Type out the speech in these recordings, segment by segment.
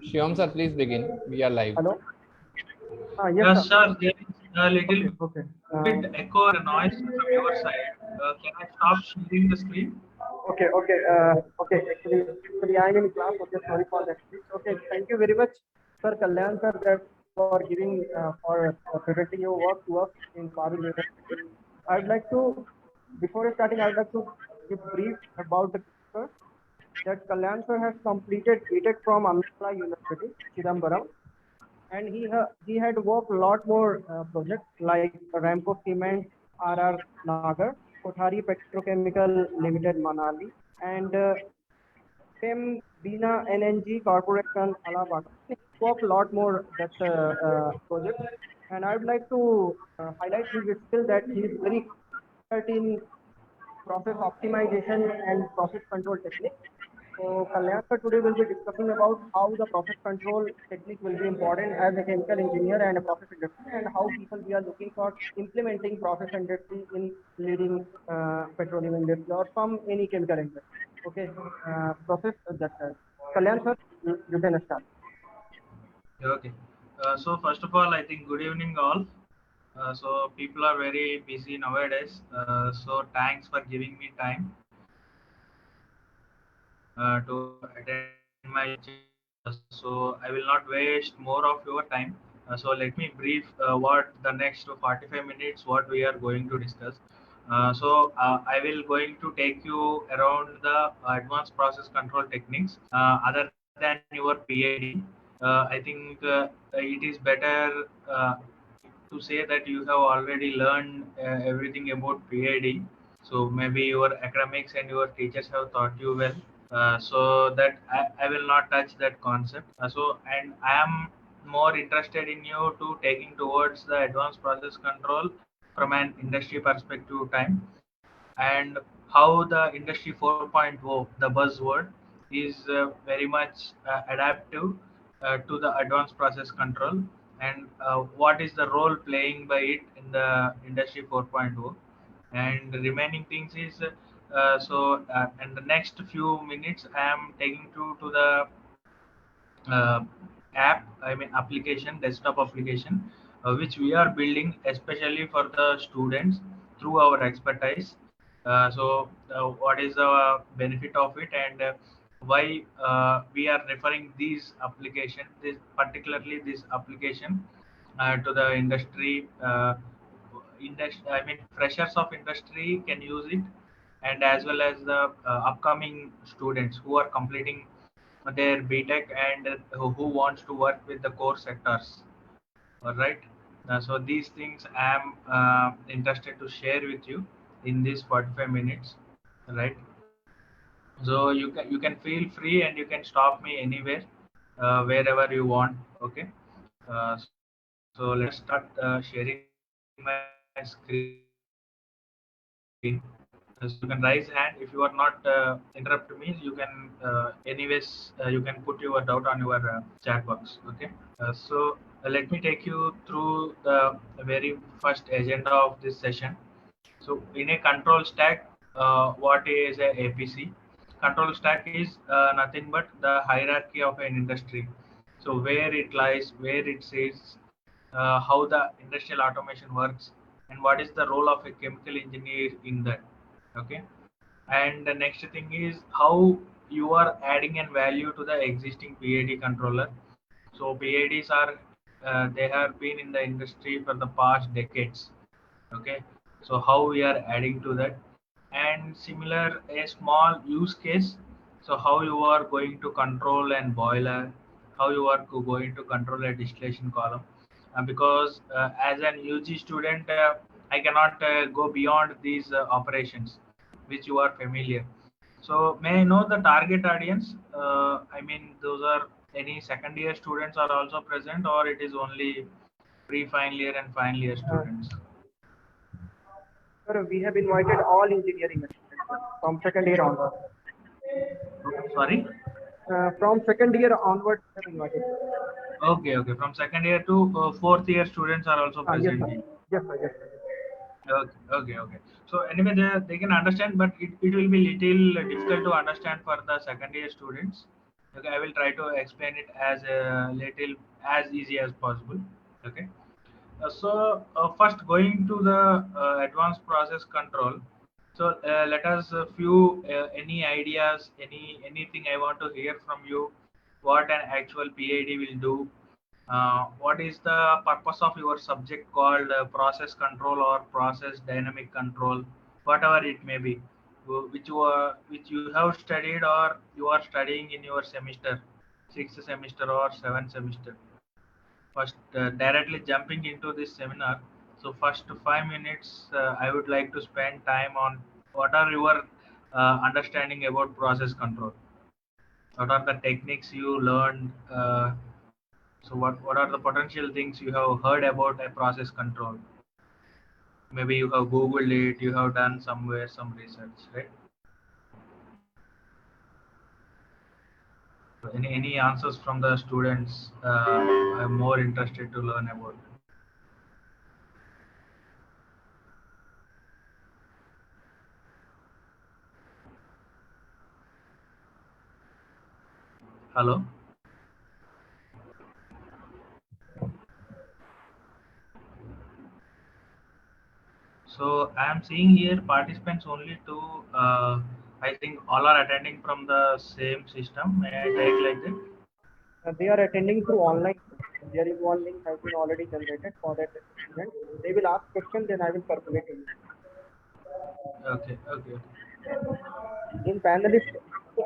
Shivam sir, please begin. We are live. Hello? Yes, Yes, sir. sir. There is a little Okay, okay. bit echo or noise from your side. Can I stop sharing the screen? Okay. Actually, I'm in class. Okay, sorry for that. Okay, thank you very much, Sir Kalyan, sir, that for giving for presenting your work to us in Pavel University. I'd like to, before starting, I'd like to give brief about the sir that Kalyan sir has completed BTech from Amritsar University, Chidambaram, and he had worked a lot more projects like Ramco Cement, RR Nagar, Kothari Petrochemical Limited Manali, and FEM Bina LNG Corporation Allahabad. He worked a lot more that project, and I would like to highlight his skill that he is very expert in process optimization and process control technique. So Kalyan sir today will be discussing about how the process control technique will be important as a chemical engineer and a process industry, and how people we are looking for implementing process industry in leading petroleum industry or from any chemical industry. Okay, process that Kalyan sir, you can start. Okay. So first of all, I think good evening all. So people are very busy nowadays. So thanks for giving me time to attend my lecture. So I will not waste more of your time. So let me brief what the next 45 minutes what we are going to discuss. I will going to take you around the advanced process control techniques other than your PID. I think it is better to say that you have already learned everything about PID. So maybe your academics and your teachers have taught you well. So that I will not touch that concept. And I am more interested in you to taking towards the advanced process control from an industry perspective time, and how the industry 4.0, the buzzword, is very much adaptive to the advanced process control, and what is the role playing by it in the industry 4.0. And the remaining things is in the next few minutes I am taking to the uh, app, I mean application, desktop application, which we are building especially for the students through our expertise. What is the benefit of it, and why we are referring these application, this particularly this application to the industry. I mean, freshers of industry can use it, and as well as the upcoming students who are completing their BTech and who wants to work with the core sectors. All right. So these things I am interested to share with you in these 45 minutes. Right. So you can feel free and you can stop me anywhere, wherever you want. Okay. So let me start sharing my screen. So you can raise hand if you are not interrupt me. You can anyways you can put your doubt on your chat box. Okay. Let me take you through the very first agenda of this session. So in a control stack, what is a APC? Control stack is nothing but the hierarchy of an industry. So where it lies, where it sits, how the industrial automation works, and what is the role of a chemical engineer in that. Okay. And the next thing is how you are adding an value to the existing PID controller. So PIDs are they have been in the industry for the past decades. Okay, so how we are adding to that, and similar a small use case. So how you are going to control an boiler, how you are going to control a distillation column, because as an UG student, I cannot go beyond these operations which you are familiar. So may I know the target audience? I mean, those are any second year students are also present, or it is only pre-final year and final year Uh, students? Sir, we have invited all engineering students from second year onward. Sorry? From second year onward, we have invited. Okay, okay. From second year to fourth year students are also Yes, present sir. here. Yes, sir. Yes, sir. Okay, okay, okay. So anyway, they can understand, but it will be little difficult to understand for the second year students. Okay, I will try to explain it as a little as easy as possible. Okay. First going to the advanced process control. So let us few any ideas, anything I want to hear from you. What an actual PID will do. What is the purpose of your subject called process control or process dynamic control, whatever it may be, which you have studied or you are studying in your semester, sixth semester or seventh semester. First, directly jumping into this seminar. So first 5 minutes, I would like to spend time on what are your understanding about process control. What are the techniques you learned? So what are the potential things you have heard about a process control? Maybe you have Googled it, you have done somewhere some research, right? So any answers from the students? I'm more interested to learn about. Hello. So I am seeing here participants only to, I think all are attending from the same system. May I take like that? They are attending through online. There is one link has been already generated for that event. They will ask questions, then I will circulate it. Okay, okay. In panelist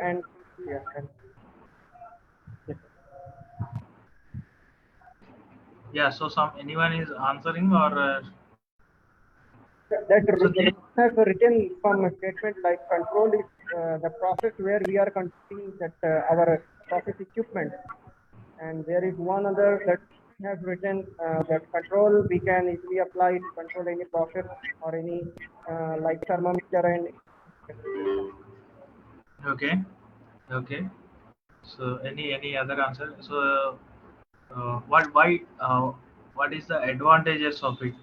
and yeah, and yes. Yeah, so some anyone is answering or That so they, have written some statement like control is the process where we are controlling that our process equipment, and there is one other that has written that control we can easily apply to control any process or any like thermometer and system. okay, okay. So any other answer? So what why what is the advantages of it?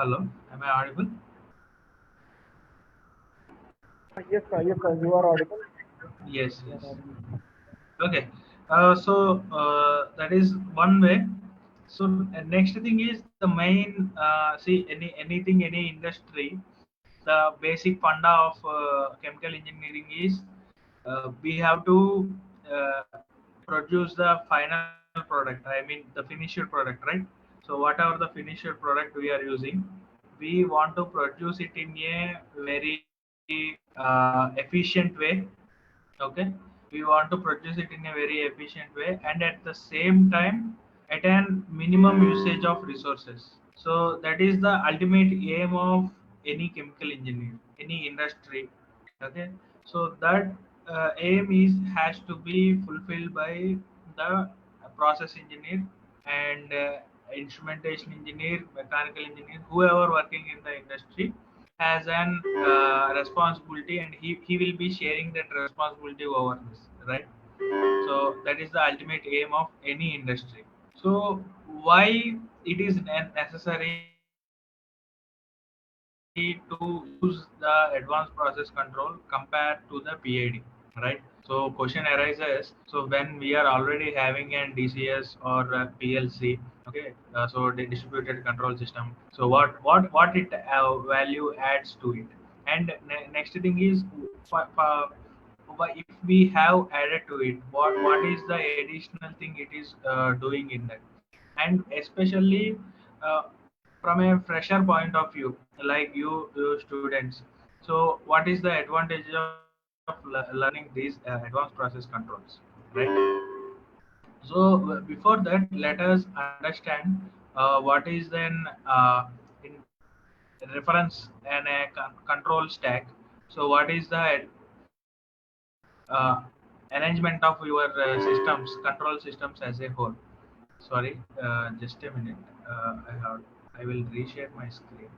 Hello, am I audible? Yes, sir, you are audible. Yes, You are yes. audible. Okay. That is one way. So next thing is the main. See anything any industry. The basic funda of chemical engineering is we have to uh, produce the final product. I mean the finished product, right? So whatever the finished product we are using, we want to produce it in a very efficient way. Okay, we want to produce it in a very efficient way and at the same time at an minimum usage of resources. So that is the ultimate aim of any chemical engineer, any industry. Okay, so that aim is has to be fulfilled by the process engineer and instrumentation engineer, mechanical engineer, whoever working in the industry has an responsibility, and he will be sharing that responsibility over this, right? So that is the ultimate aim of any industry. So why it is necessary to use the advanced process control compared to the PID, right? So question arises. So when we are already having an DCS or a PLC, okay, so the distributed control system. So what it value adds to it? And next thing is, if we have added to it, what is the additional thing it is doing in that? And especially uh, from a fresher point of view, like you students, so what is the advantage of learning these advanced process controls, right? So before that, let us understand what is then in reference and a control stack. So what is the uh, arrangement of your systems, control systems as a whole? Sorry, just a minute. I will reshare my screen.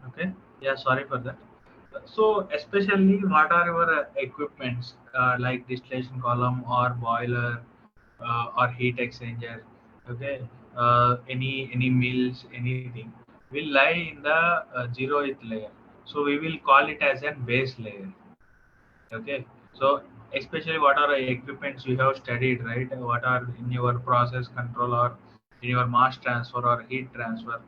Okay. Yeah, sorry for that. So, especially what are your equipments like distillation column or boiler or heat exchanger? Okay, any mills, anything will lie in the zeroth layer. So we will call it as an base layer. Okay, so especially what are the equipments you have studied, right? What are in your process control or in your mass transfer or heat transfer,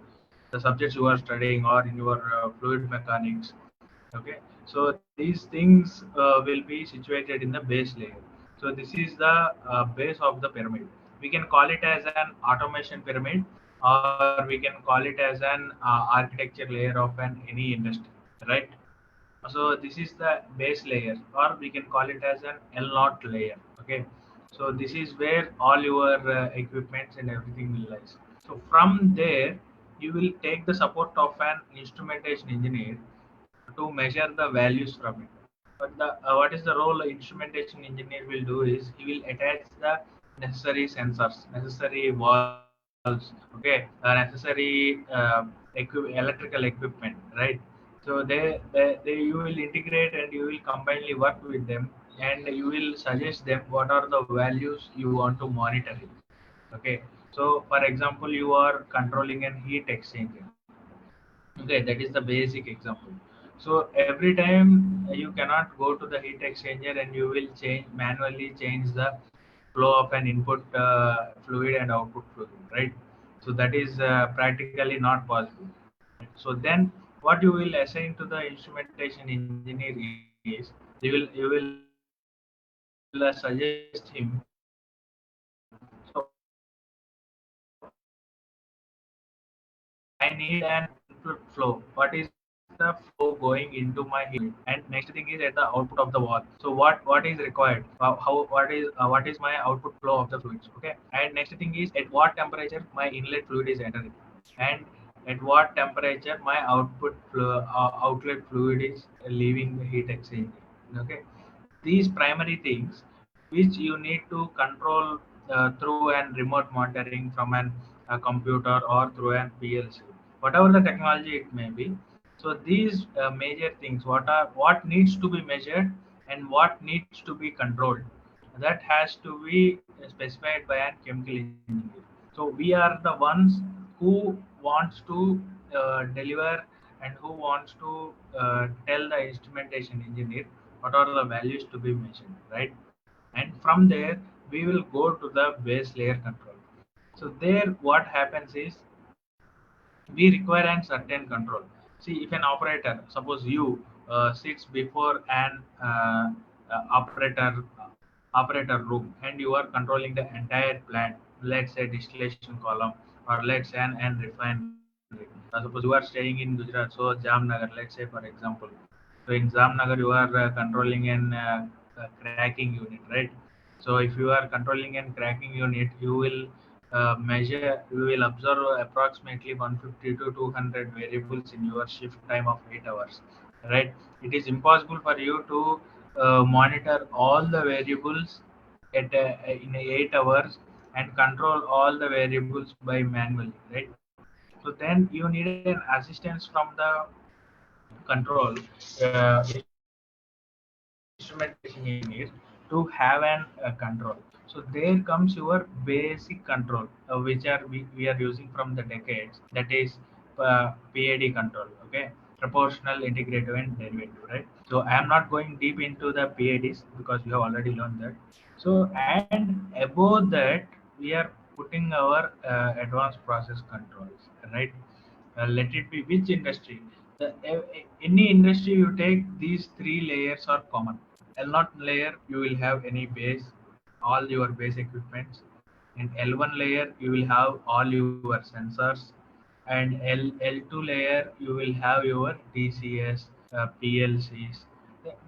the subjects you are studying, or in your fluid mechanics. Okay, so these things will be situated in the base layer. So this is the base of the pyramid. We can call it as an automation pyramid, or we can call it as an architecture layer of an any industry, right? So this is the base layer, or we can call it as an L0 layer. Okay, so this is where all your equipments and everything will lies. So from there you will take the support of an instrumentation engineer to measure the values from it. But the what is the role the instrumentation engineer will do is he will attach the necessary sensors, necessary valves, okay, necessary electrical equipment, right? So they you will integrate and you will combinely work with them, and you will suggest them what are the values you want to monitor it. Okay, so for example, you are controlling an heat exchanger. Okay, that is the basic example. So every time you cannot go to the heat exchanger and you will change manually change the flow of an input fluid and output fluid, right? So that is practically not possible. So then what you will assign to the instrumentation engineer is you will suggest him. So I need an input flow. What is the flow going into my heat? And next thing is at the output of the wall. So what is required? How what is my output flow of the fluids? Okay. And next thing is at what temperature my inlet fluid is entering, and at what temperature my outlet fluid is leaving the heat exchanger. Okay. These primary things which you need to control through an remote monitoring from an a computer or through an PLC, whatever the technology it may be. So these major things, what needs to be measured and what needs to be controlled, that has to be specified by a chemical engineer. So we are the ones who wants to deliver and who wants to tell the instrumentation engineer what are the values to be measured, right? And from there we will go to the base layer control. So there what happens is we require a certain control. See, if an operator, suppose you sits before an operator room and you are controlling the entire plant, let's say distillation column, or let's say an refinery. Suppose you are staying in Gujarat, so Jamnagar, let's say for example. So in Jamnagar you are controlling an cracking unit, right? So if you are controlling an cracking unit, you will you will observe approximately 150 to 200 variables in your shift time of 8 hours, right? It is impossible for you to monitor all the variables in 8 hours and control all the variables by manually, right? So then you need an assistance from the control instrumentation engineer to have an control. So there comes your basic control, which we are using from the decades. That is PAD control. Okay, proportional, integrative, and derivative. Right. So I am not going deep into the PADs because you have already learned that. So and above that we are putting our advanced process controls. Right. Let it be which industry. Any industry you take, these three layers are common. L0 layer you will have any base, all your base equipments. In L1 layer you will have all your sensors, and L2 layer you will have your DCS, PLCs.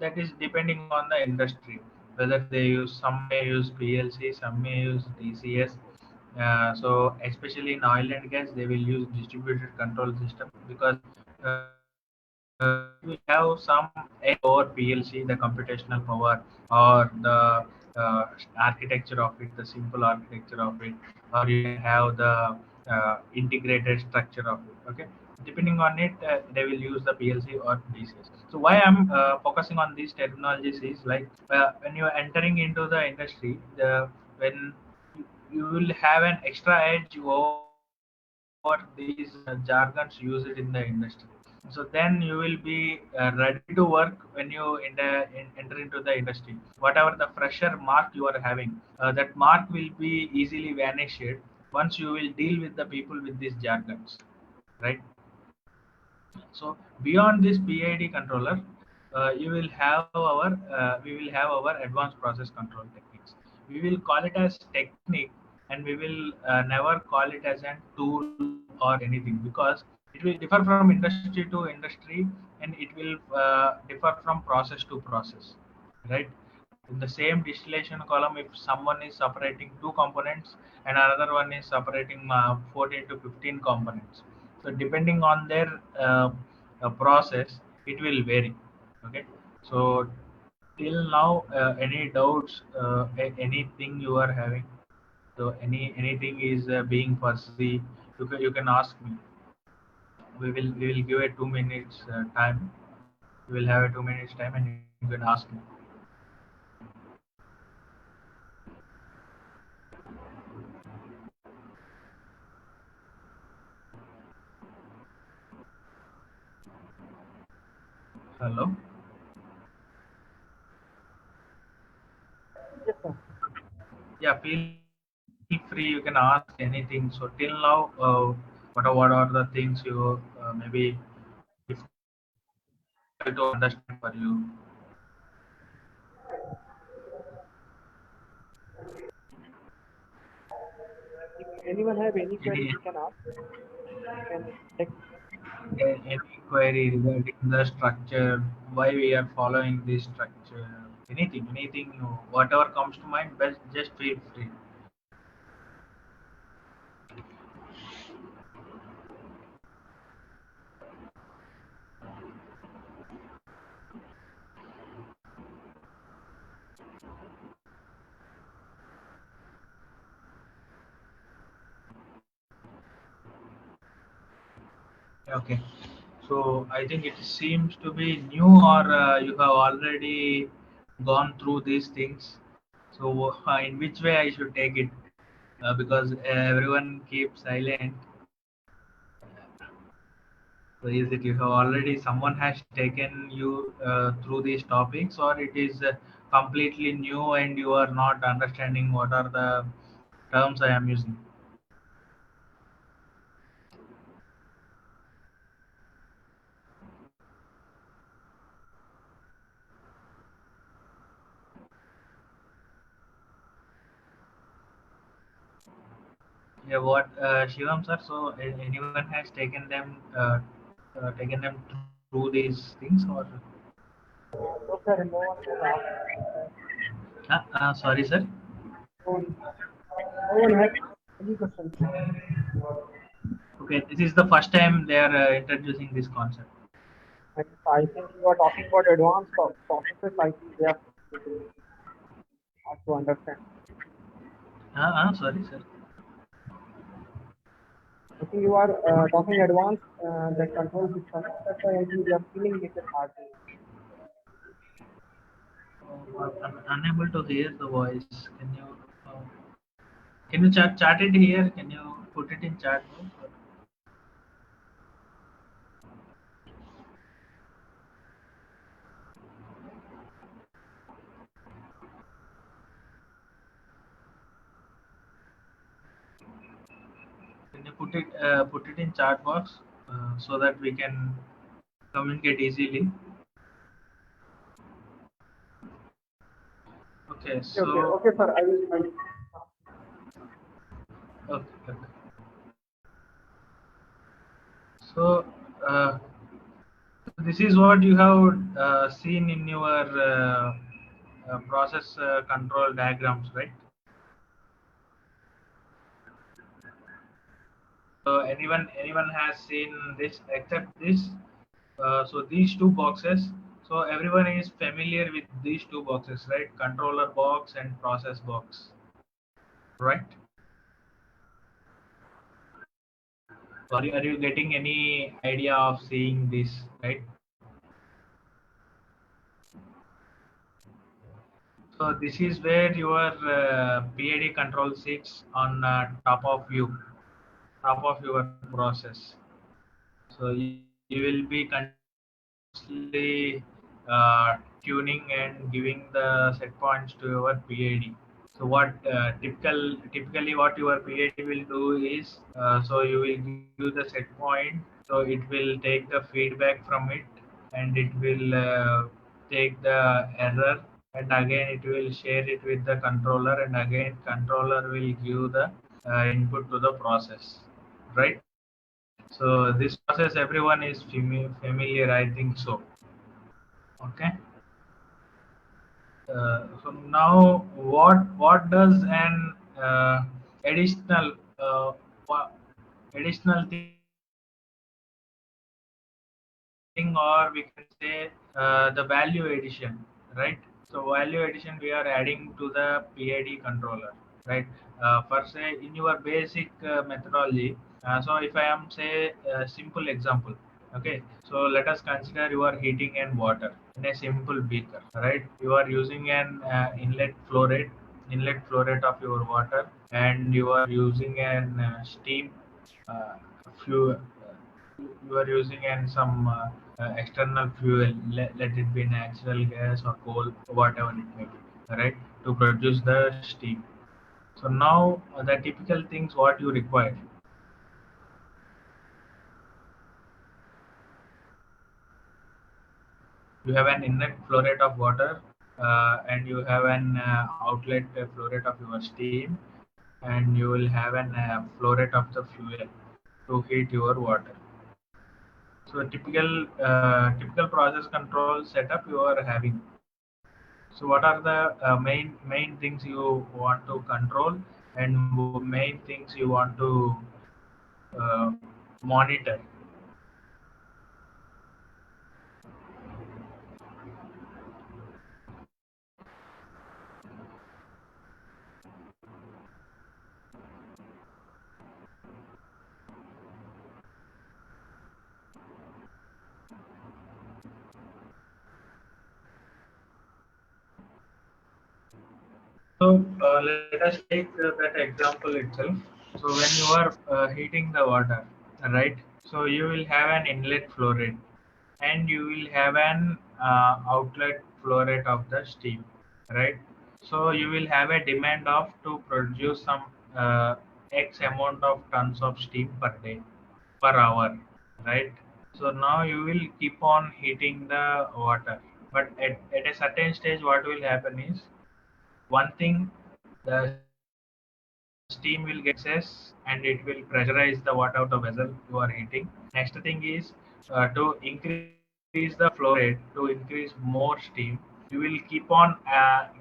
that is depending on the industry, whether they use, some may use PLC, some may use DCS. So especially in oil and gas, they will use distributed control system, because we have some edge over PLC, the computational power, or the architecture of it, the simple architecture of it, or you can have the integrated structure of it. Okay, depending on it, they will use the PLC or DCS. So why I'm focusing on these terminologies is like, when you are entering into the industry, when you will have an extra edge over these jargons used in the industry. So then you will be ready to work when you enter into the industry. Whatever the fresher mark you are having, that mark will be easily vanished once you will deal with the people with these jargons, right? So beyond this PID controller, you will have we will have our advanced process control techniques. We will call it as technique, and we will never call it as a tool or anything, because it will differ from industry to industry, and it will differ from process to process, right? In the same distillation column, if someone is separating two components and another one is separating 14 to 15 components, so depending on their process, it will vary. Okay, so till now, any doubts, anything you are having, so anything is being fuzzy, you can ask me. We will give a 2 minutes time. We will have a 2 minutes time, and you can ask me. Hello. Yes, sir. Yeah, feel free. You can ask anything. So till now, what are the things you maybe difficult to understand for you? If anyone have any query, Any he can ask. You can text. any query regarding the structure, why we are following this structure, anything, whatever comes to mind, best just feel free. Okay. So I think it seems to be new, or you have already gone through these things. So in which way I should take it? Because everyone keeps silent. So is it you have already, someone has taken you through these topics, or it is completely new and you are not understanding what are the terms I am using? Yeah, what Shivam sir? So anyone has taken them through these things, or No, sir, no one has asked. sorry sir. No one has any questions. Okay, this is the first time they are introducing this concept. And I think you are talking about advanced processes. I think they are hard to understand. Sorry sir. I think you are talking advanced the control system. That's why I think they are feeling it is hard. I'm unable to hear the voice. Uh, can you chat it here? Can you put it in chat box? Can you put it in chat box so that we can communicate easily? Okay, Okay, so okay, sir. I will. okay. So uh, This is what you have seen in your process control diagrams, right? So anyone has seen this except this? So these two boxes. So everyone is familiar with these two boxes, right? Controller box and process box, right? Are you getting any idea of seeing this, right? So this is where your PID control sits on top of your process. So you will be continuously tuning and giving the set points to your PID. So what typically what your PID will do is, so you will give the set point, so it will take the feedback from it, and it will take the error, and again it will share it with the controller, and again controller will give the input to the process, right? So this process everyone is familiar, I think so. Okay. So now, what does an additional wha- additional thing, or we can say the value addition, right? So value addition we are adding to the PID controller, right? For say in your basic methodology. So if I am say a simple example, okay. So let us consider you are heating and water in a simple beaker, right? You are using an inlet flow rate of your water, and you are using an steam uh, fuel. You are using an some external fuel, let it be natural gas or coal, whatever it may be, right, to produce the steam. So now the typical things what you require, you have an inlet flow rate of water, and you have an outlet flow rate of your steam, and you will have an flow rate of the fuel to heat your water. So typical process control setup you are having. So what are the main things you want to control, and main things you want to uh, monitor? So let us take that example itself. So when you are heating the water, right? So you will have an inlet flow rate, and you will have an outlet flow rate of the steam, right? So you will have a demand of to produce some X amount of tons of steam per day, per hour, right? So now you will keep on heating the water, but at a certain stage, what will happen is, one thing, the steam will get excess and it will pressurize the water out of vessel you are heating. Next thing is to increase the flow rate, to increase more steam, you will keep on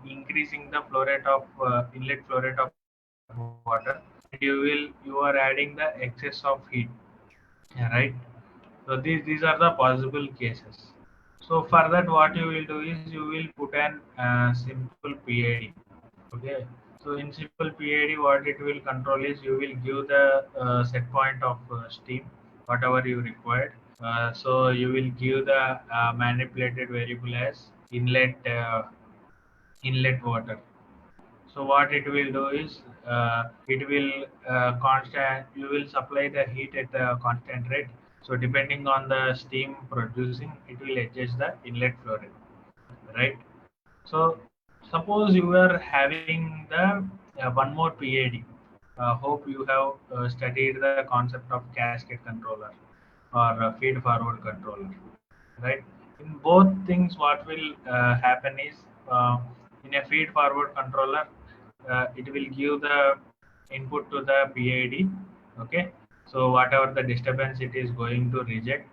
increasing the flow rate of inlet flow rate of water, and you are adding the excess of heat. Yeah, right. So these are the possible cases. So for that, what you will do is you will put an simple PID. Okay. So in simple PID, what it will control is you will give the set point of steam, whatever you required. So you will give the manipulated variable as inlet water. So what it will do is it will constant. You will supply the heat at a constant rate. So depending on the steam producing, it will adjust the inlet flow rate, right? So suppose you are having the one more PID. Hope you have studied the concept of cascade controller or feed forward controller, right? In both things, what will happen is, in a feed forward controller, it will give the input to the PID. Okay, so whatever the disturbance it is going to reject,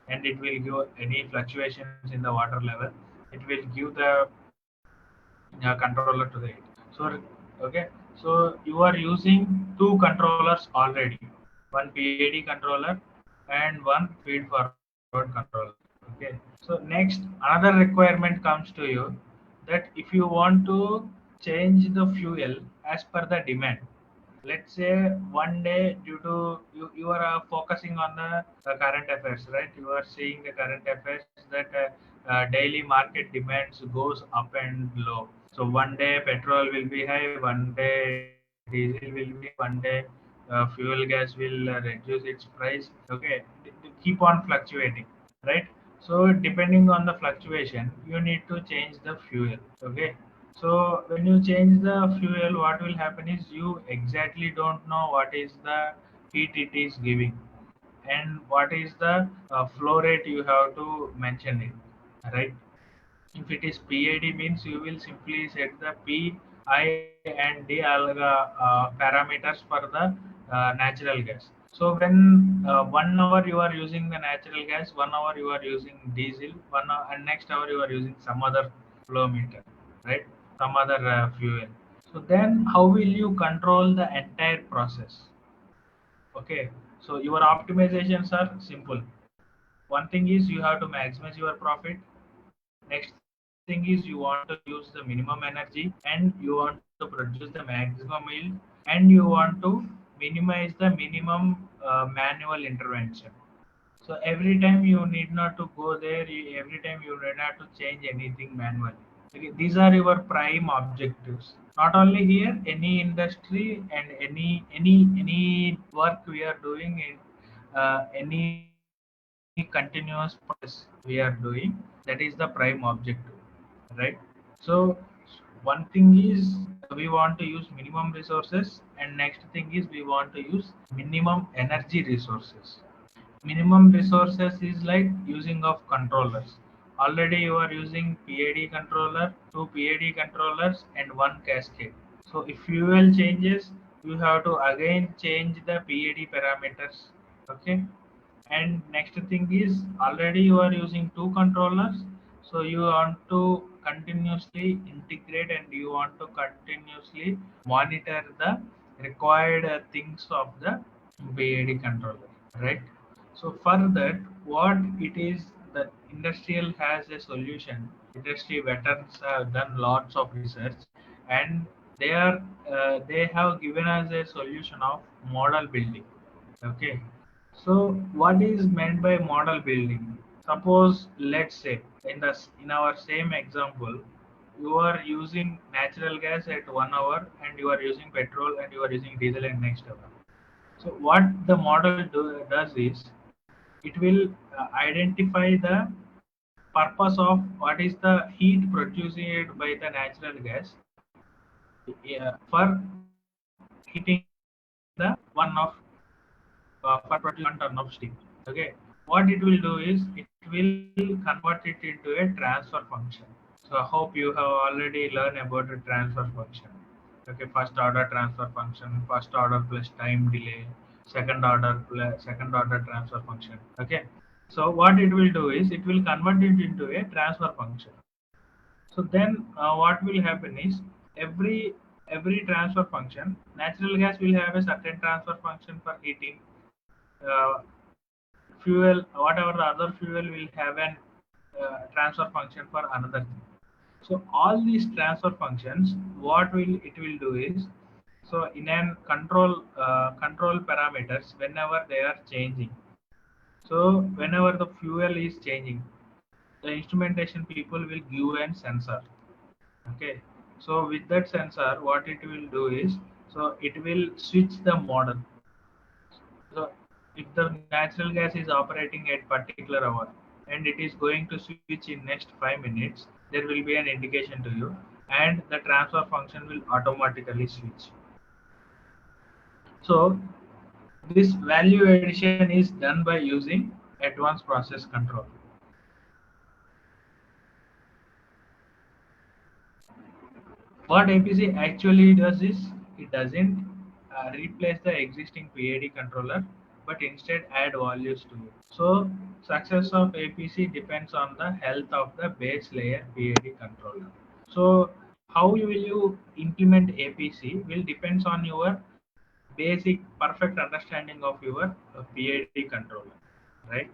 and it will give any fluctuations in the water level. It will give the controller to the it. So okay, so you are using two controllers already, one PID controller and one feed forward controller. Okay, so next another requirement comes to you, that if you want to change the fuel as per the demand. Let's say one day, due to you are focusing on the current affairs, right? You are seeing the current affairs that daily market demands goes up and low. So one day petrol will be high, one day diesel will be high, one day fuel gas will reduce its price. Okay, they keep on fluctuating, right? So depending on the fluctuation, you need to change the fuel. Okay, so when you change the fuel, what will happen is you exactly don't know what is the heat it is giving and what is the flow rate you have to mention it, right? If it is PID means you will simply set the P, I and D alga parameters for the natural gas. So when 1 hour you are using the natural gas, 1 hour you are using diesel, 1 hour, and next hour you are using some other flow meter, right? Some other fuel. So then how will you control the entire process? Okay, so your optimizations are simple. One thing is you have to maximize your profit. Next thing is you want to use the minimum energy, and you want to produce the maximum yield, and you want to minimize the minimum manual intervention. So every time you need not to go there, every time you need not to change anything manually. Okay, these are your prime objectives. Not only here, any industry and any work we are doing in any continuous process we are doing, that is the prime objective, right? So one thing is we want to use minimum resources, and next thing is we want to use minimum energy resources. Minimum resources is like using of controllers. Already you are using PID controller, two PID controllers and one cascade. So if fuel changes, you have to again change the PID parameters. Okay. And next thing is already you are using two controllers. So you want to continuously integrate and you want to continuously monitor the required things of the PID controller, right? So for that, what it is, the industrial has a solution. Industry veterans have done lots of research, and they are they have given us a solution of model building. Okay, so what is meant by model building? Suppose let's say in our same example, you are using natural gas at 1 hour, and you are using petrol, and you are using diesel in next hour. So what the model does is it will identify the purpose of what is the heat produced by the natural gas for heating the one of for producing 1 ton of steel. Okay, what it will do is it will convert it into a transfer function. So I hope you have already learned about the transfer function. Okay, first order transfer function, first order plus time delay, second order plus second order transfer function. Okay, so what it will do is it will convert it into a transfer function. So then what will happen is every transfer function, natural gas will have a certain transfer function for heating. Uh, Fuel, whatever the other fuel will have an transfer function for another thing. So all these transfer functions, what will it will do is, so in an control parameters, whenever they are changing, so whenever the fuel is changing, the instrumentation people will give an sensor. Okay, so with that sensor, what it will do is, so it will switch the model. So if the natural gas is operating at particular hour and it is going to switch in next 5 minutes, there will be an indication to you, and the transfer function will automatically switch. So this value addition is done by using advanced process control. What APC actually does is it doesn't replace the existing PID controller. but instead add values to it. So success of APC depends on the health of the base layer PID controller. So how you will you implement APC will depends on your basic perfect understanding of your PID controller, right?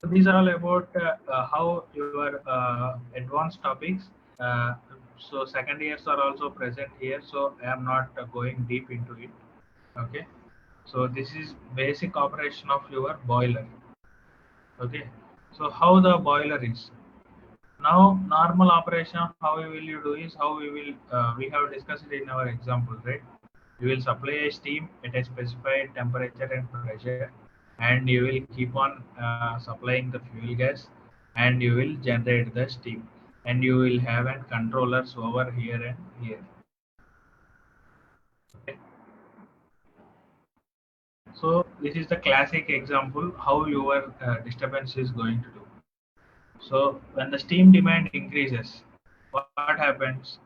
So these are all about how your advanced topics. Uh, so second years are also present here. So I am not going deep into it. Okay. So this is basic operation of your boiler. Okay. So how the boiler is. Now normal operation, how will you do is how we have discussed it in our example, right? You will supply a steam at a specified temperature and pressure, and you will keep on supplying the fuel gas, and you will generate the steam, and you will have an controllers over here and here. Okay. So this is the classic example how your disturbance is going to do. So when the steam demand increases, what happens?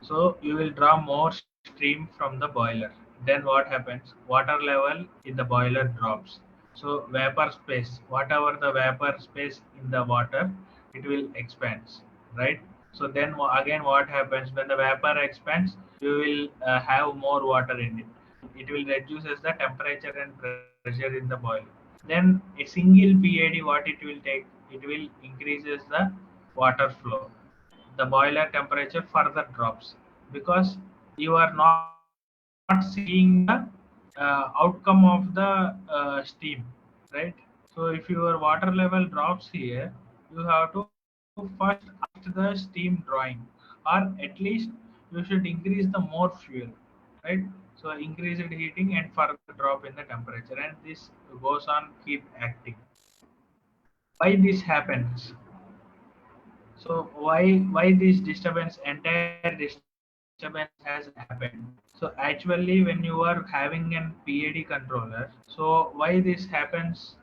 So you will draw more stream from the boiler. Then what happens? Water level in the boiler drops. So vapor space, whatever the vapor space in the water, it will expands, right? So then again what happens when the vapor expands? You will have more water in it. It will reduces the temperature and pressure in the boiler. Then a single PID, what it will take? It will increases the water flow, the boiler temperature further drops because you are not seeing the outcome of the steam, right? So if your water level drops here, you have to first adjust the steam drawing, or at least you should increase the more fuel, right? So increased heating and further drop in the temperature, and this goes on keep acting. Why this happens? So why this disturbance, entire disturbance has happened? So actually when you are having an PID controller, so why this happens?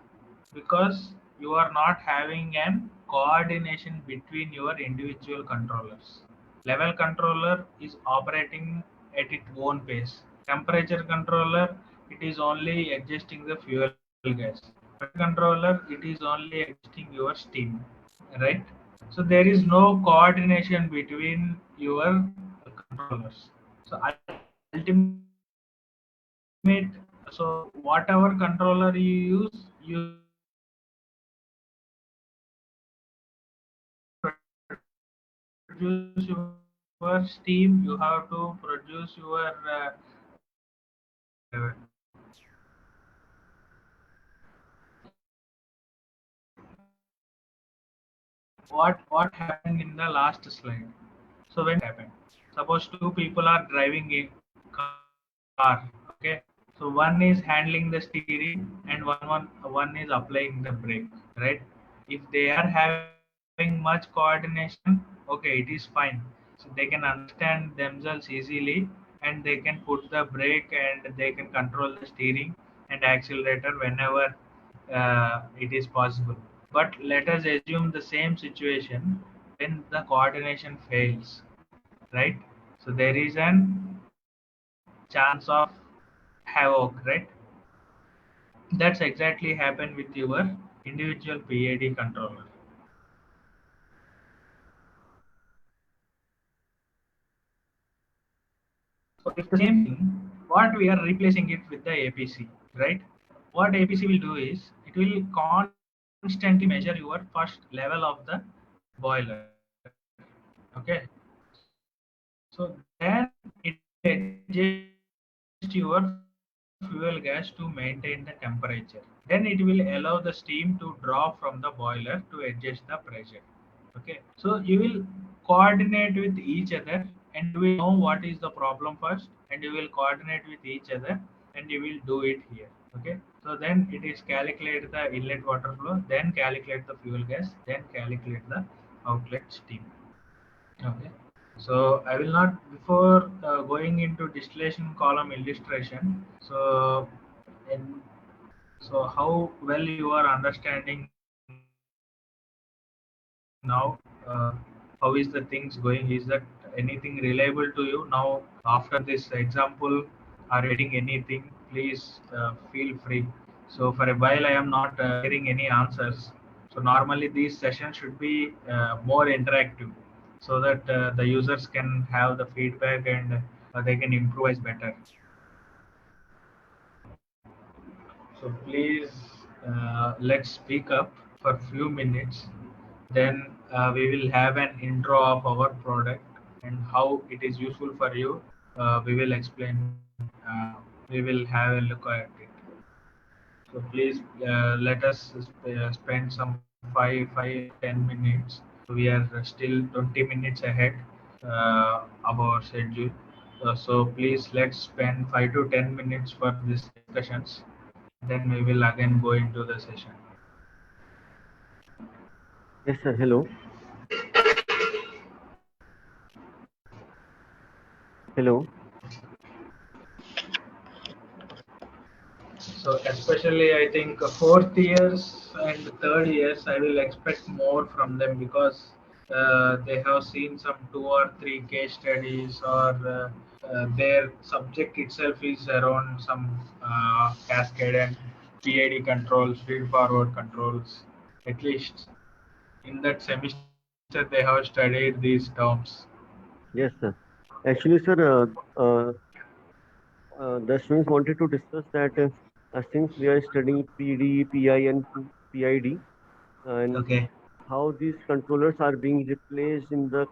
Because you are not having an coordination between your individual controllers. Level controller is operating at its own pace. Temperature controller, it is only adjusting the fuel gas. Pressure controller, it is only adjusting your steam, right? So there is no coordination between your controllers. So ultimate, so whatever controller you use, you have to produce your steam, you have to produce your what happened in the last slide. So when happened, suppose two people are driving a car, okay? So one is handling the steering and one is applying the brake, right? If they are having much coordination, okay, it is fine. So they can understand themselves easily, and they can put the brake and they can control the steering and accelerator whenever it is possible. But let us assume the same situation when the coordination fails, right? So there is an chance of havoc, right? That's exactly happened with your individual PID controller. So it's the same thing. What we are replacing it with the APC, right? What APC will do is it will constantly measure your first level of the boiler. Okay. So then it will adjust your fuel gas to maintain the temperature. Then it will allow the steam to draw from the boiler to adjust the pressure. Okay. So you will coordinate with each other, and you will know what is the problem first, and you will coordinate with each other, and you will do it here. Okay. So then it is calculate the inlet water flow, then calculate the fuel gas, then calculate the outlet steam. Okay. So I will not, before going into distillation column illustration. In, so how well you are understanding now, how is the things going? Is that anything reliable to you now after this example? Are you getting anything? please feel free. So for a while I am not hearing any answers. So normally these sessions should be more interactive, so that the users can have the feedback and they can improvise better. So please let's speak up for few minutes. Then we will have an intro of our product and how it is useful for you. We will explain. We will have a look at it. So please let us spend some 5 10 minutes. We are still 20 minutes ahead of our schedule. So please let's spend 5 to 10 minutes for these discussions. Then we will again go into the session. Yes, sir. Hello. Hello. So especially I think fourth years and third years I will expect more from them, because they have seen some 2 or 3 case studies, or their subject itself is around some cascade and PID controls, feed forward controls. At least in that semester they have studied these terms. Yes, sir. Actually, sir, the students wanted to discuss that since we are studying PD, PI, and PID, and Okay. how these controllers are being replaced in the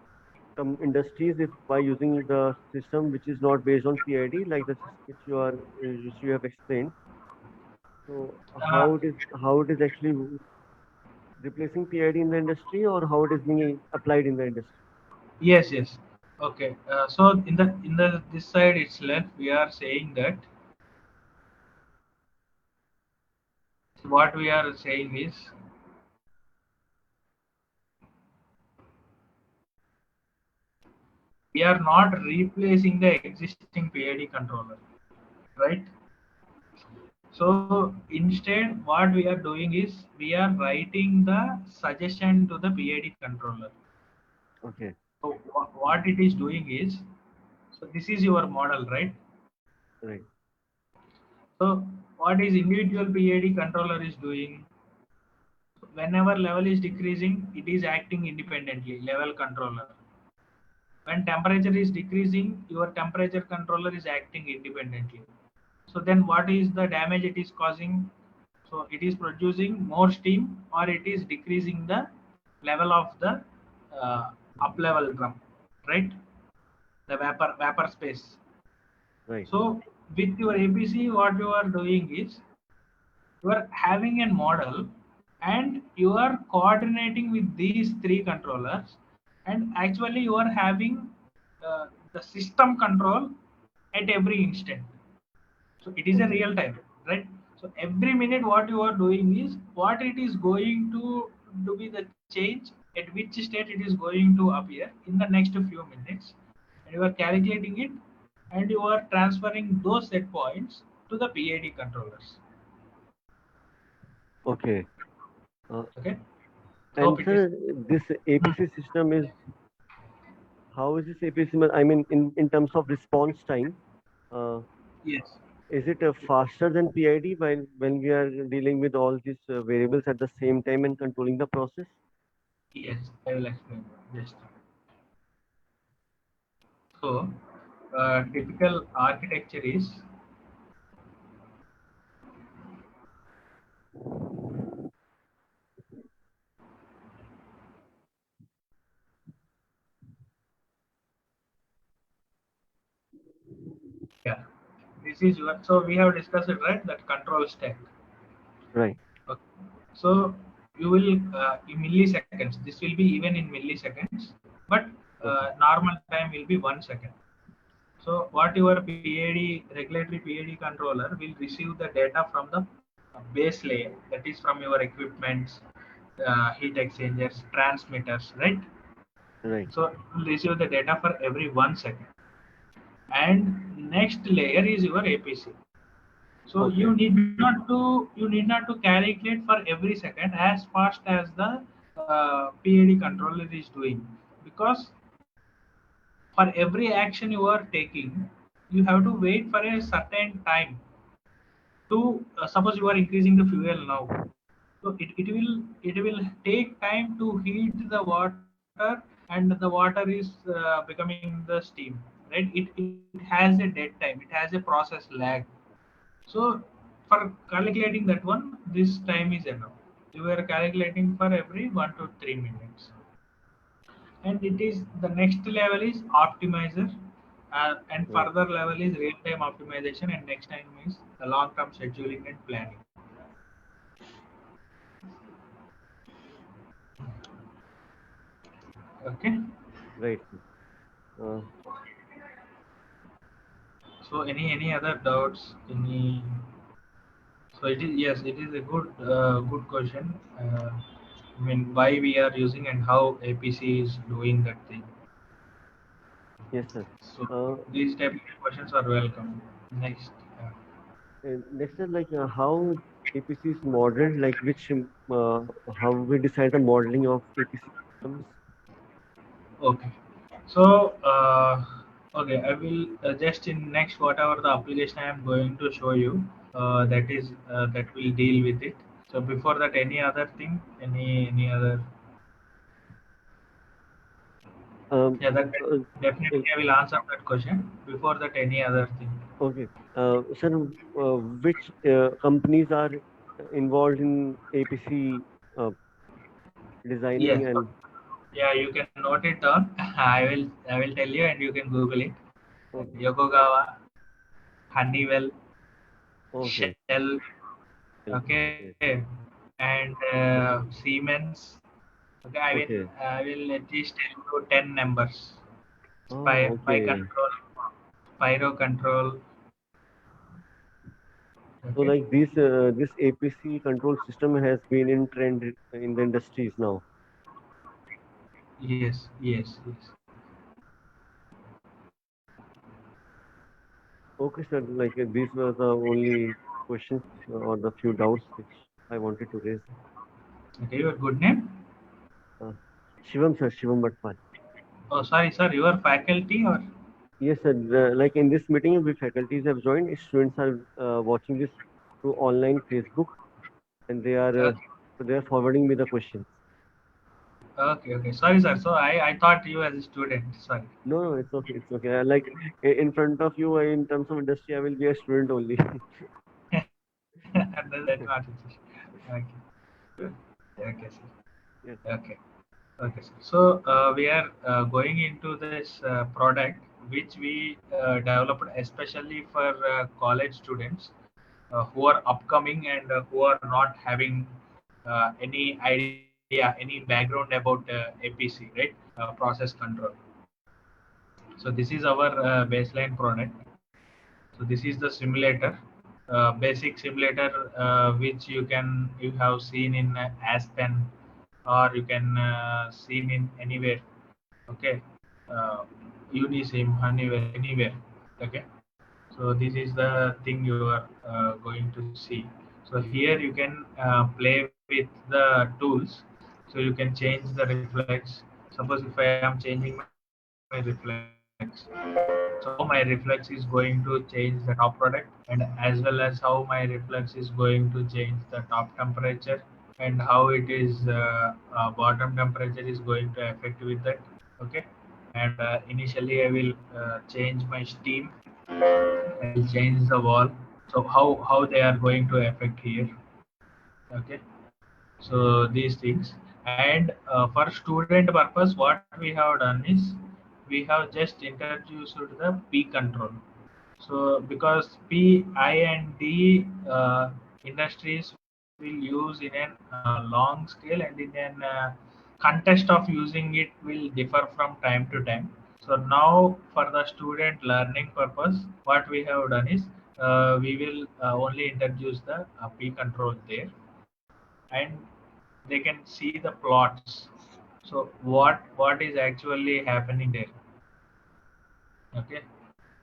industries if by using the system which is not based on PID, like the which which you have explained. So Uh, how it is actually replacing PID in the industry, or how it is being applied in the industry? Yes, yes. Okay. So in the this side itself, we are saying that what we are saying is we are not replacing the existing PID controller, right? So instead, what we are doing is we are writing the suggestion to the PID controller. Okay. So what it is doing is, so this is your model, right? Right. So what is individual PID controller is doing? Whenever level is decreasing, it is acting independently, level controller. When temperature is decreasing, your temperature controller is acting independently. So then what is the damage it is causing? So it is producing more steam, or it is decreasing the level of the up level drum, right? The vapor space. Right. So with your APC, what you are doing is you are having a model and you are coordinating with these 3 controllers, and actually you are having the system control at every instant. So it is a Okay. real time, right? So every minute what you are doing is what it is going to be the change, at which state it is going to appear in the next few minutes, and you are calculating it, and you are transferring those set points to the PID controllers. Okay. Uh, Okay. and Hope it is. sir, this APC system is how is this APC? I mean, in terms of response time, uh, Yes. is it faster than PID while when we are dealing with all these variables at the same time and controlling the process? Yes. I will explain. Just so typical architecture is, yeah. This is what. So we have discussed it, right? That control stack. Right. Okay. So you will in milliseconds. This will be even in milliseconds, but Okay. normal time will be 1 second. So what your PID regulatory PID controller will receive the data from the base layer, that is from your equipments, heat exchangers, transmitters, right? Right. So it will receive the data for every 1 second, and next layer is your APC. So Okay. you need not to calculate for every second as fast as the PID controller is doing, because for every action you are taking, you have to wait for a certain time. to suppose you are increasing the fuel now, so it will take time to heat the water, and the water is becoming the steam, right? It has a dead time, it has a process lag. So for calculating that one, this time is enough. You are calculating for every 1 to 3 minutes. And it is the next level is optimizer, and Right. further level is real time optimization, and next time is the long term scheduling and planning. Okay. Right. Uh, So any other doubts? Any? So it is, yes, it is a good question. I mean, why we are using and how APC is doing that thing. yes, sir. So Uh, these type of questions are welcome. Next. and next is like how APC is modeled, like which how we decide the modeling of APC systems. Okay. So okay, I will just in next whatever the application I am going to show you, that will deal with it. So before that, any other thing, any other? Um, Yeah, that uh, definitely uh, I will answer that question. Before that, any other thing? okay. Sir, which companies are involved in APC uh, designing Yes. and Yeah, you can note it down. I will tell you, and you can Google it. okay, Yokogawa, Honeywell, okay, Shell, okay, okay, and okay, Siemens. Okay, okay. I will at least tell you 10 numbers. Oh, Spy okay. control, Pyro control. So Okay. like this APC control system has been in trend in the industries now. Yes, yes, yes. Okay, sir. Like these were the only questions or the few doubts which I wanted to raise. Okay, your good name? Uh, Shivam, sir, Shivam Bhatpal. Oh, sorry, sir. Your faculty or? Yes, sir. Like in this meeting, we faculties have joined. Students are watching this through online Facebook, and Okay, they are forwarding me the questions. okay, okay. Sorry, sir. So I thought you as a student. Sorry. No, no, it's okay. It's okay. Like in front of you, in terms of industry, I will be a student only. That's advantage. Okay. Good. Okay, sir. Yes. Okay. Okay, sir. So we are going into this product which we developed especially for college students who are upcoming and who are not having any idea, any background about APC, right? Process control. So this is our baseline product. So this is the simulator, basic simulator, which you have seen in Aspen, or you can seen in anywhere. Okay, uh, Unisim, Honeywell, anywhere. Okay, so this is the thing you are going to see. So here you can play with the tools. So you can change the reflex. Suppose if I am changing my reflex, so how my reflex is going to change the top product, and as well as how my reflex is going to change the top temperature, and how it is bottom temperature is going to affect with that. Okay, and initially I will change my steam, I will change the wall. So how they are going to affect here. Okay, so these things, and for student purpose, what we have done is we have just introduced the P control. So because P, I, and D industries will use in a long scale, and in an context of using it will differ from time to time. So now for the student learning purpose, what we have done is we will only introduce the P control there, and they can see the plots. So what is actually happening there. Okay,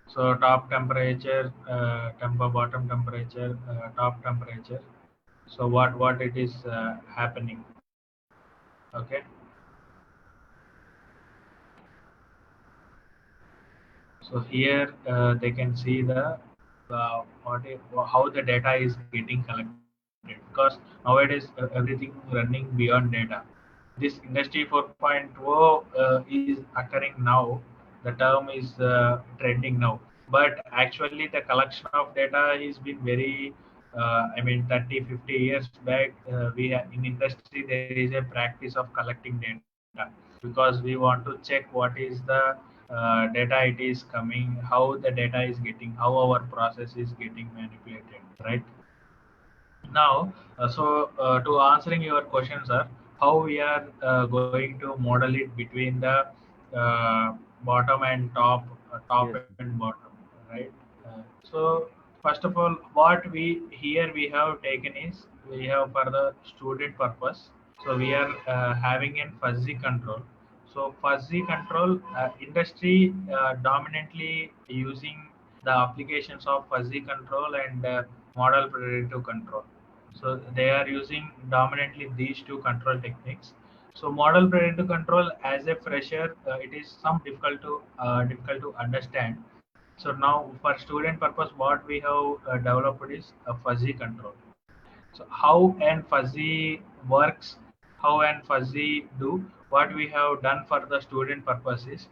so top temperature, bottom temperature, top temperature. So what it is happening. Okay, so here they can see the how the data is getting collected, because nowadays everything running beyond data. This industry 4.0 is occurring now. The term is trending now, but actually the collection of data has been very, I mean 30, 50 years back, we have, in industry there is a practice of collecting data, because we want to check what is the data it is coming, how the data is getting, how our process is getting manipulated, right? Now, to answering your question, sir, how we are going to model it between the bottom and top, top Yes. and bottom, right? So first of all, what we here we have taken is, we have for the student purpose. So we are having a fuzzy control. So fuzzy control, industry dominantly using the applications of fuzzy control and model predictive control. So they are using dominantly these two control techniques. So model predictive control, as a fresher, it is some difficult to understand. So now for student purpose, what we have developed is a fuzzy control. So how and fuzzy works, how and fuzzy do, what we have done for the student purpose is,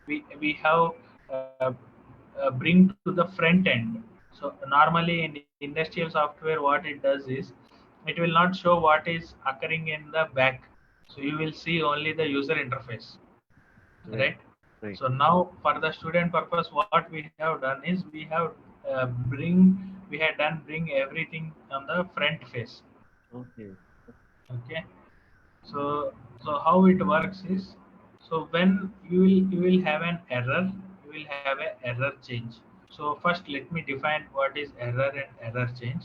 we have bring to the front end. So normally in industrial software, what it does is, it will not show what is occurring in the back. So you will see only the user interface, Right. right? Right. So now for the student purpose, what we have done is, we had done bring everything on the front face. Okay. Okay. So how it works is, so when you will have an error, you will have a error change. So first let me define what is error and error change.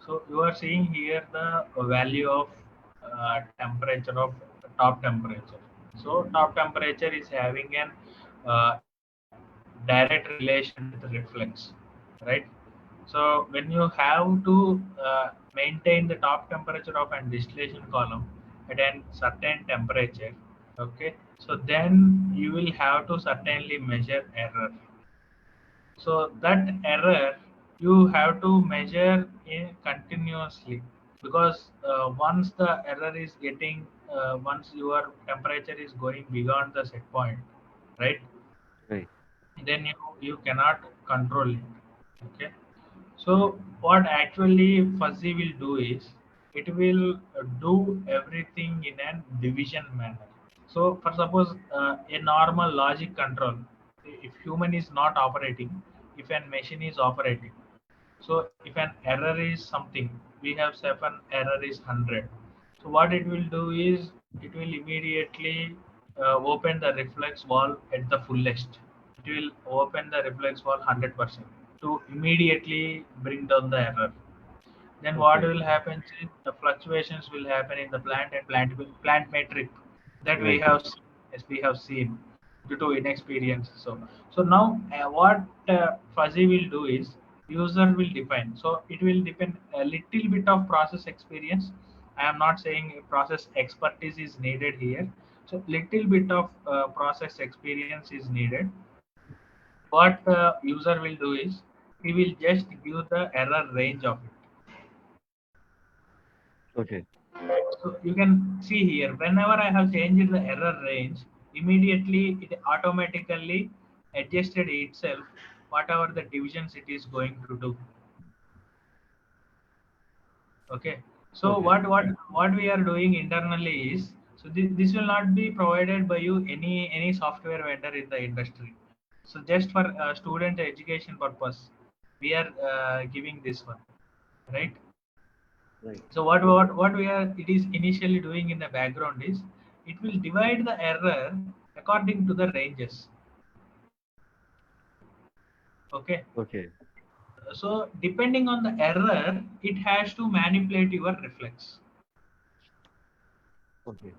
So you are seeing here the value of temperature of top temperature. So top temperature is having an direct relation with reflex, right? So when you have to maintain the top temperature of an distillation column at a certain temperature, okay, so then you will have to certainly measure error. So that error you have to measure in continuously, because once the error is getting, once your temperature is going beyond the set point, right, Right. then you cannot control it. Okay. So what actually fuzzy will do is, it will do everything in a division manner. So for suppose a normal logic control, if human is not operating, if a machine is operating, so if an error is something, we have seven error is 100. So what it will do is, it will immediately open the reflex valve at the fullest. It will open the reflex valve 100% to immediately bring down the error. Then what Okay. will happen is, the fluctuations will happen in the plant and plant metric that we Right. have as we have seen due to inexperience. So now what fuzzy will do is, user will define. So it will depend a little bit of process experience. I am not saying process expertise is needed here. So little bit of process experience is needed. What the user will do is, he will just give the error range of it. Okay. So you can see here, whenever I have changed the error range, immediately it automatically adjusted itself whatever the divisions it is going to do. Okay. So Okay. what we are doing internally is, so this will not be provided by you any software vendor in the industry. So just for student education purpose, we are giving this one, right? Right. So what we are it is initially doing in the background is, it will divide the error according to the ranges. Okay. Okay. So depending on the error, it has to manipulate your reflex. Okay.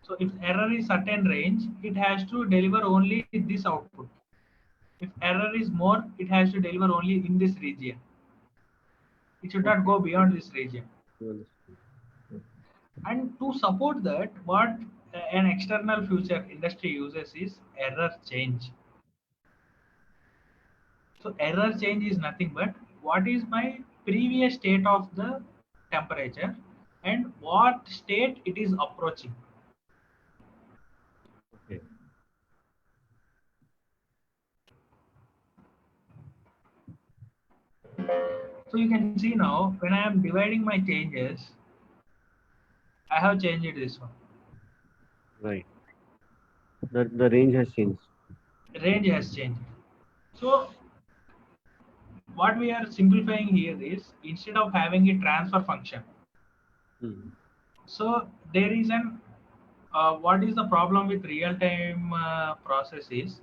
So if error is certain range, it has to deliver only this output. If error is more, it has to deliver only in this region. It should not Okay. go beyond this region. You understand. And to support that, what an external future industry uses is error change. So error change is nothing but what is my previous state of the temperature and what state it is approaching. Okay. So you can see now when I am dividing my changes, I have changed this one. Right. The range has changed. Range has changed. So what we are simplifying here is instead of having a transfer function, Hmm. so there is an what is the problem with real-time process is,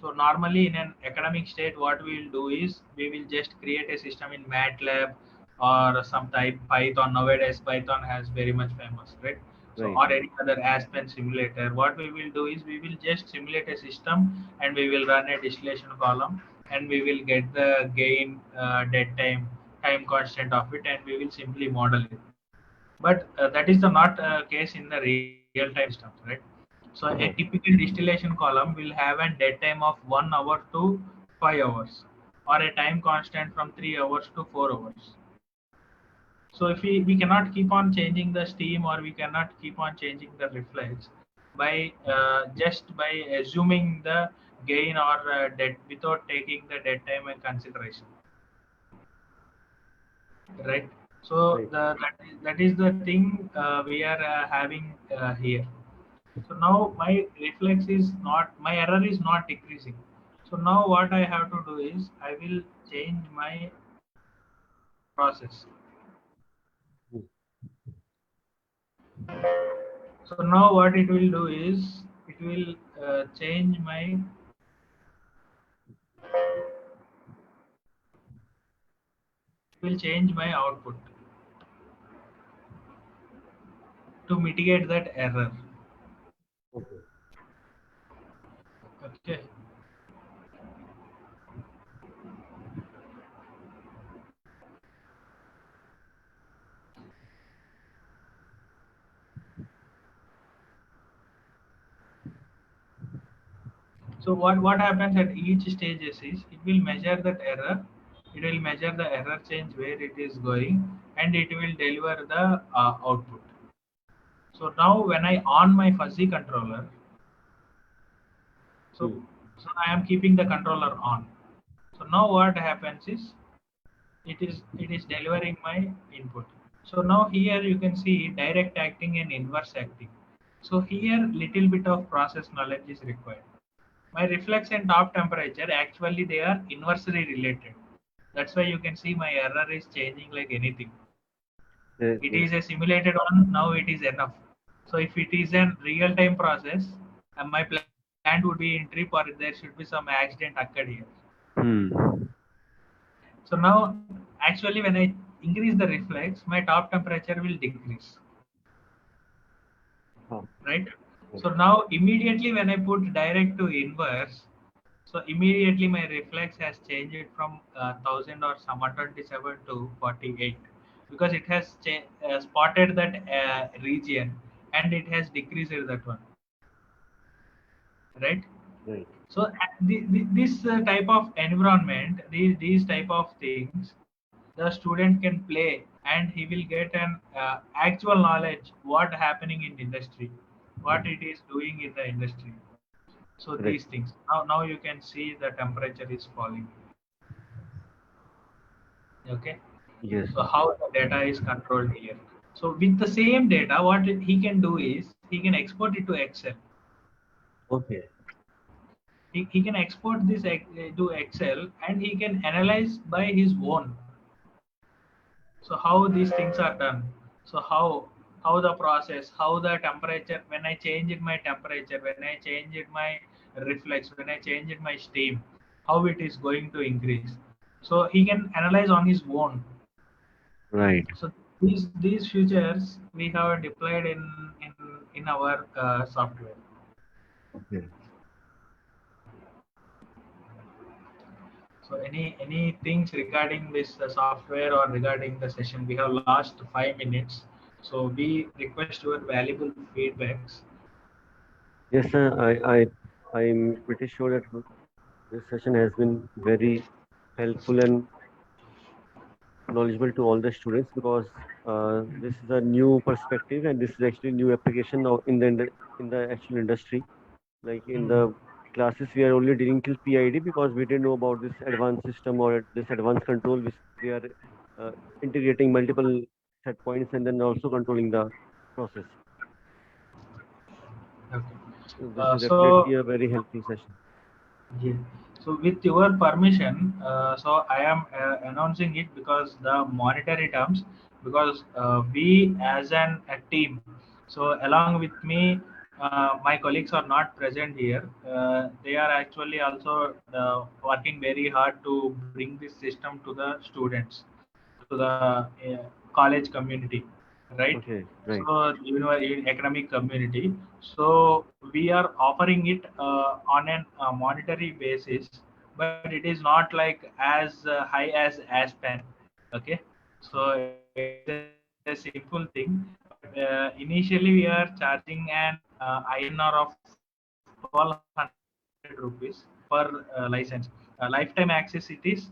so normally in an academic state what we will do is we will just create a system in MATLAB or some type Python. Nowadays Python has very much famous, right? So Right. or any other Aspen simulator, what we will do is we will just simulate a system and we will run a distillation column and we will get the gain, dead time constant of it, and we will simply model it. But that is the not case in the real-time systems, right? So a Uh-huh. typical distillation column will have a dead time of 1 hour to 5 hours, or a time constant from 3 hours to 4 hours. So if we cannot keep on changing the steam, or we cannot keep on changing the reflex by just by assuming the gain or dead without taking the dead time in consideration, right? So Right. that is the thing we are having here. So now my reflex is not, my error is not decreasing. So now what I have to do is I will change my process. Hmm. So now what it will do is it will change my, output to mitigate that error. Okay. Okay. So what happens at each stages is it will measure that error, it will measure the error change where it is going, and it will deliver the output. So now when I on my fuzzy controller, so Hmm. I am keeping the controller on. So now what happens is it is delivering my input. So now here you can see direct acting and inverse acting. So here little bit of process knowledge is required. My reflex and top temperature actually they are inversely related. That's why you can see my error is changing like anything. Yes. It Yes. is a simulated one, now it is enough. So if it is a real time process, my plant would be in trip or there should be some accident occurred here. Hmm. So now actually when I increase the reflex, my top temperature will decrease, Oh. right? Right. So now immediately when I put direct to inverse, so immediately my reflex has changed from 1000 or some 127 to 48, because it has spotted that region and it has decreased that one, right? Right. So this type of environment, these type of things, the student can play and he will get an actual knowledge what happening in industry, what it is doing in the industry. So Correct. these things. Now you can see the temperature is falling. Okay. Yes. So how the data is controlled here. So with the same data, what he can do is he can export it to Excel. Okay. He can export this to Excel and he can analyze by his own. So how these things are done. So how the process, how the temperature, when I change it my temperature, when I change it my reflex, when I change it my steam, how it is going to increase. So he can analyze on his own. Right. So these features we have deployed in our software. Okay. So any things regarding this software or regarding the session? We have lost 5 minutes, so we request your valuable feedbacks. Yes, sir. I'm pretty sure that this session has been very helpful and knowledgeable to all the students, because this is a new perspective and this is actually new application now in the actual industry. Like in Mm. the classes, we are only dealing till PID because we didn't know about this advanced system or this advanced control, which they are uh, integrating multiple set points and then also controlling the process. Okay. So this is So definitely a very helpful session. yeah. So with your permission, so I am announcing it because the monetary terms, because we as a team, so along with me, my colleagues are not present here. They are actually also working very hard to bring this system to the students, to the college community, right? Okay, right. So in academic community. So we are offering it on an monetary basis, but it is not like as high as Aspen. Okay, so it's a simple thing. But initially we are charging an INR of 1200 rupees per license. Lifetime access it is.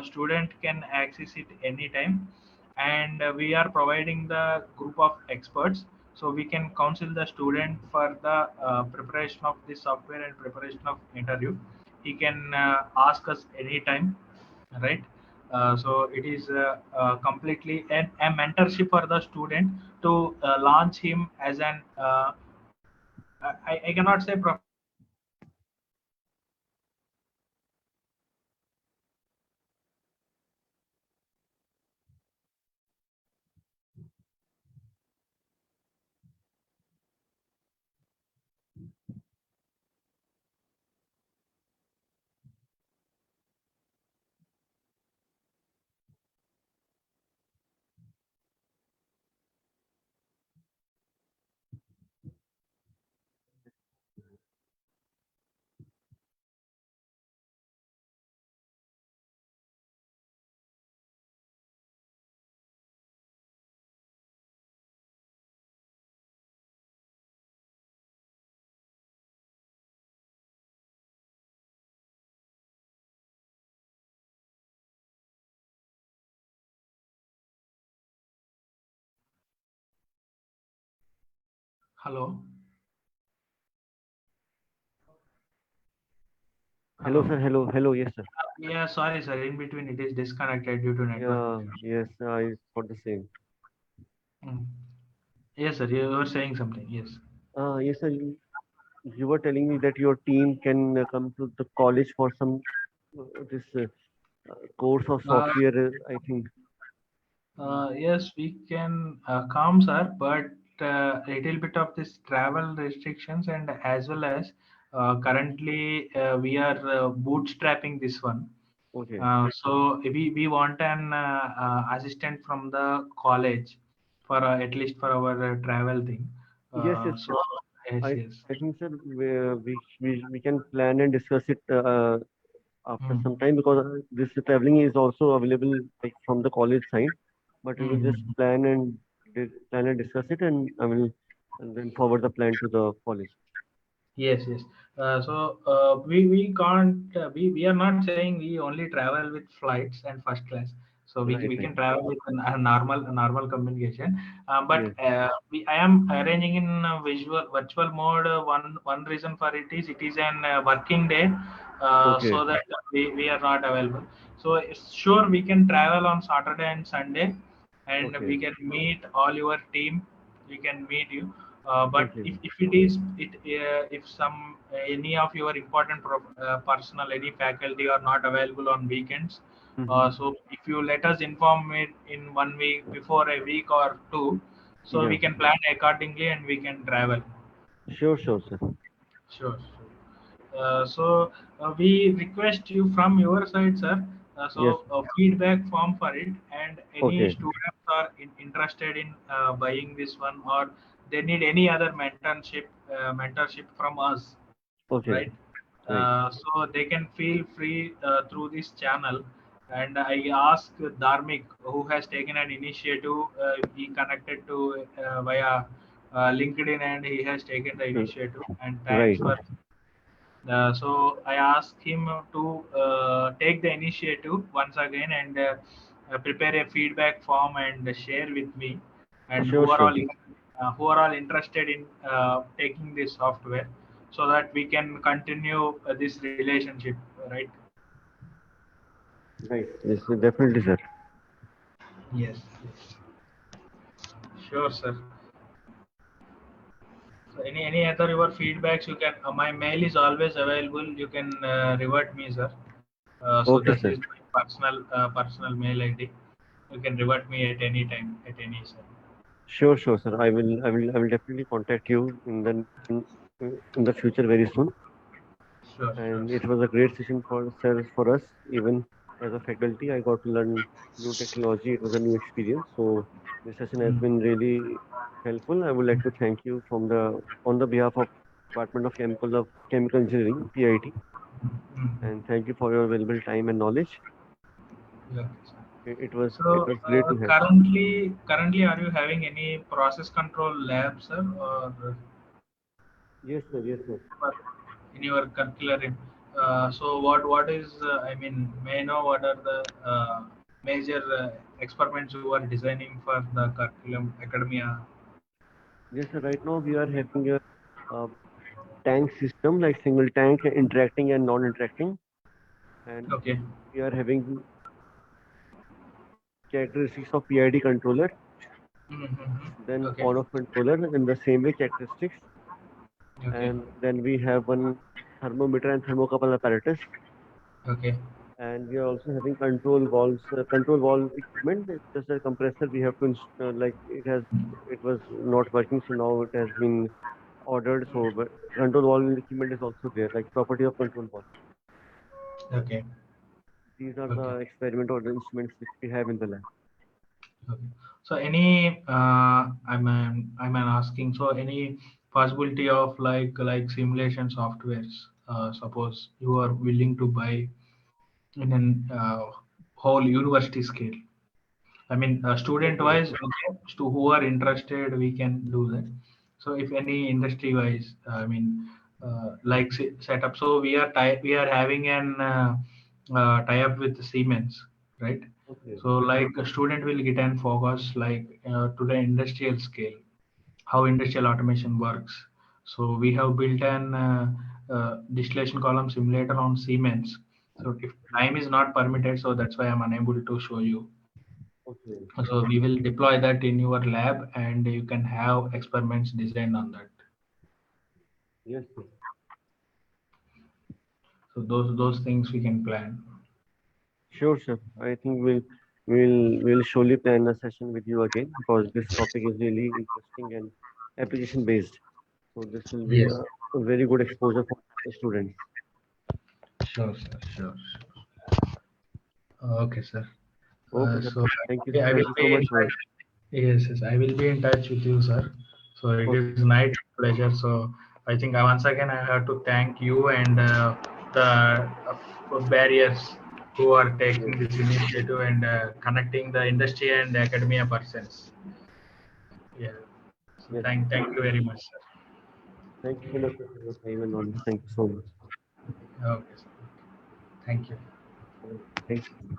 Student can access it anytime, and we are providing the group of experts, so we can counsel the student for the preparation of this software and preparation of interview. He can ask us anytime, right? So it is completely a mentorship for the student to launch him as an I cannot say professional, but to hello. Hello, Hello. sir. Hello, hello. Yes, sir. Yeah, sorry, sir. In between, it is disconnected due to network Yeah, issues. yes, I thought the same. Mm. Yes, sir. You were saying something. Yes. Yes, sir. You were telling me that your team can come to the college for some this course of Uh, software, I think. yes, we can come, sir, but little bit of this travel restrictions, and as well as currently we are bootstrapping this one. Okay. So we want an assistant from the college for at least for our travel thing. Yes, yes, So yes. yes, I yes. I think, sir, we can plan and discuss it after Mm. some time, because this traveling is also available like from the college side. But we will just Mm. plan and discuss it, and I will and then forward the plan to the college. Yes, yes. We can't we are not saying we only travel with flights and first class. So Right, we right. can travel with a normal communication. But Yes. I am arranging in visual virtual mode. One reason for it is an working day, Okay. so that we are not available. So it's sure we can travel on Saturday and Sunday, and Okay. we can meet all your team. We can meet you, but Okay. if it is if some any of your important personnel, any faculty are not available on weekends, Mm-hmm. so if you let us inform it in 1 week before, a week or two, so we Yeah. can plan accordingly and we can travel. Sure, sure, sir. Sure, sure. We request you from your side, sir. Yes. Feedback form for it, and any Okay. students are interested in buying this one, or they need any other mentorship from us, Okay. right? Right. So they can feel free through this channel. And I ask Dharmik, who has taken an initiative. He connected to via LinkedIn, and he has taken the Uh, initiative. And thanks Right. for So I asked him to take the initiative once again and prepare a feedback form and share with me, and Sure, sure. who are all interested in taking this software, so that we can continue this relationship, right? Right. Yes, definitely, sir. Yes. Yes. Sure, sir. So any other your feedbacks you can. My mail is always available. You can revert me, sir. So Okay, this sir. is my personal mail ID. You can revert me at any time, at any sir. Sure, sure, sir. I will definitely contact you in the future very soon. Sure, sure, And it sir. was a great session for sir for us. Even as a faculty, I got to learn new technology. It was a new experience. So this session has Mm. been really helpful. I would like to thank you from the on the behalf of Department of Chemical Engineering, PIT, Mm. and thank you for your valuable time and knowledge. Yeah, okay, sir. It So was great to have. currently, are you having any process control lab, sir, or Yes, sir. Yes, sir. in your curriculum? So what is I mean, may I know what are the major experiments you are designing for the curriculum academia? Yes, sir. Right now we are having a uh, tank system like single tank interacting and non-interacting, and Okay. we are having characteristics of PID controller, Mm-hmm. then Okay. on-off controller in the same way characteristics, Okay. and then we have one thermometer and thermocouple apparatus, Okay. and we are also having control valve equipment. It's just a compressor we have to like it was not working, so now it has been ordered. So, but control valve equipment is also there, like property of control valve. Okay. These are Okay. the experimental instruments which we have in the lab. Okay. So any I'm asking, so any possibility of like simulation softwares, suppose you are willing to buy in an whole university scale. I mean, student Okay. wise, okay, to who are interested, we can do that. So if any industry wise, I mean, like setup. So we are having an tie up with Siemens, right? Okay. So like a student will get and focus like to the industrial scale, how industrial automation works. So we have built an distillation column simulator on Siemens. So if time is not permitted, so that's why I'm unable to show you. Okay. So we will deploy that in your lab, and you can have experiments designed on that. Yes, sir. So those things we can plan. Sure, sir. I think we'll surely plan a session with you again because this topic is really interesting and application based. So this will be Yes. a very good exposure for the students. Sure, sir. Sure. Okay, sir. Okay, sir. So Thank you. I Thank will you so be in much for touch. Yes, yes, I will be in touch with you, sir. So it okay. is night pleasure. So I think once again I have to thank you and the barriers who are Yes. taking this initiative and connecting the industry and academia persons. Yeah. So Yes. thank you very much, sir. Thank you so much for your time and knowledge. Thank you so much. Okay, sir. Thank you. Thank you.